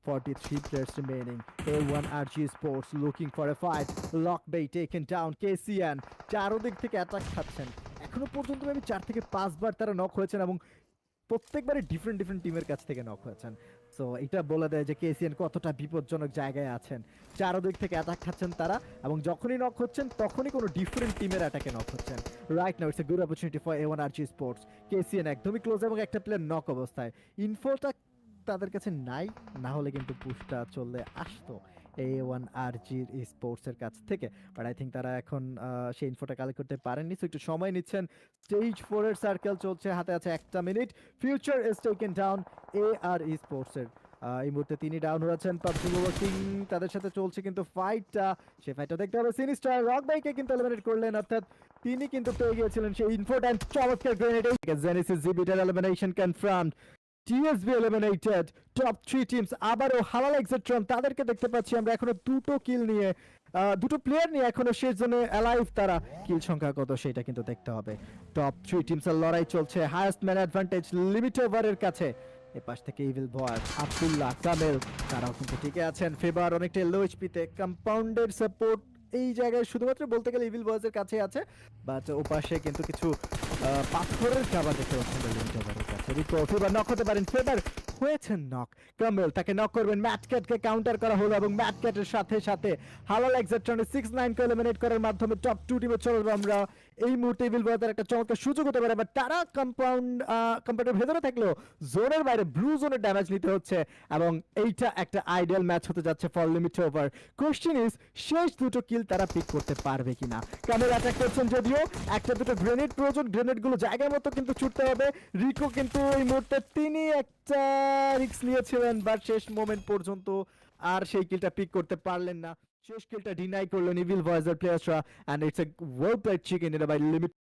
43 players remaining. A1 RG Sports looking for a fight. Lock Bay taken down. KCN চারোদিক থেকে attack খাচ্ছেন। এখনো পর্যন্ত আমি 4 থেকে 5 বার তারা নক হয়েছেন এবং প্রত্যেকবারই ডিফারেন্ট টিমের কাছ থেকে নক হয়েছেন। সো এটা বলে দেয় যে কেসিএন কতটা বিপজ্জনক জায়গায় আছেন। চারোদিক থেকে অ্যাটাক খাচ্ছেন তারা এবং যখনই নক হচ্ছেন তখনই কোনো ডিফারেন্ট টিমের অ্যাটাকে নক হচ্ছেন। Right now it's a good opportunity for A1 RG sports. KCN একদমই ক্লোজ এবং একটা প্লেয়ার নক অবস্থায়। ইনফোটা তাদের কাছে নাই, না হলে কিন্তু পুশটা চলে আসতো A1 RG স্পোর্টস এর কাছ থেকে। বাট আই থিঙ্ক তারা এখন সেই ইনফোটা কালেক্ট করতে পারেননি, সো একটু সময় নিচ্ছেন। স্টেজ 4 এর সার্কেল চলছে, হাতে আছে একটা minute. Future is taken down AR sports এর। এই মুহূর্তে তিনি ডাউন হয়েছেন। পাবজি মোবাইল কিং তাদের সাথে চলছে কিন্তু ফাইটটা, সেই ফাইটটা দেখতে হবে। সিনিস্টার রক বাইকে কিন্তু এলিমিনেট করলেন, অর্থাৎ তিনি কিন্তু পেয়ে গিয়েছিলেন সেই ইনফোট অ্যান্ড চমৎকার গ্রেনেড। জেনেসিস জিবিটার elimination confirmed. TSB eliminated. Top 3 teams আবারও হালাল এক্সেট্রন তাদেরকে দেখতে পাচ্ছি আমরা এখনো দুটো কিল নিয়ে, দুটো প্লেয়ার নিয়ে এখনো শেষ জোনে অ্যালাইভ। তারা কিল সংখ্যা কত সেটা কিন্তু দেখতে হবে। টপ 3 টিমসের লড়াই চলছে, হাইয়েস্ট ম্যান অ্যাডভান্টেজ লিমিট ওভারের কাছে। এপাশ থেকে ইভিল বয় আব্দুল্লাহ কামেল তারাও কিন্তু টিকে আছেন। ফেবার অনেকটা লো এইচপিতে। কম্পাউন্ডের সাপোর্ট এই জায়গায় শুধুমাত্র বলতে গেলে ইভিল বয়েজের কাছে আছে, বাট ওপাশে কিন্তু কিছু পাথরের খাবার দেখতে পাচ্ছেন লিমিট ওভারের কাছে। রিকো ফেবার নক হতে পারেন, ফেবার হয়েছেন নক। কামেল তাকে নক করবেন, ম্যাটক্যাটকে কাউন্টার করা হলো এবং ম্যাটক্যাটের সাথে সাথে হালাল এক্সেট্রনে 6-9 কে এলিমিনেট করার মাধ্যমে টপ 2 টিমে চলবে আমরা। এই মুহূর্তে ইভিল বয়েজের একটা চমৎকার সুযোগ হতে পারে, বাট তারা কম্পাউন্ডের ভেতরে থাকলেও জোনের বাইরে ব্লু জোনের ড্যামেজ নিতে হচ্ছে এবং এইটা একটা আইডিয়াল ম্যাচ হতে যাচ্ছে for limit over. Question is শেষ দুটো কিল তারা পিক করতে পারবে কিনা। কামেল অ্যাটাক করছেন, যদিও একটা দুটো গ্রেনেড প্রয়োজন, গ্রেনেডগুলো জায়গার মতো কিন্তু ছুটতে হবে। রিকো কিন্তু এই মুহূর্তে তিনি একটা রিস্ক নিয়েছিলেন, বাট শেষ মোমেন্ট পর্যন্ত আর সেই কিলটা পিক করতে পারলেন না। শেষ কিলটা ডিনাই করলেন ইভিল ভয়েসের প্লেয়ার্সরা, and it's a well played chicken by limit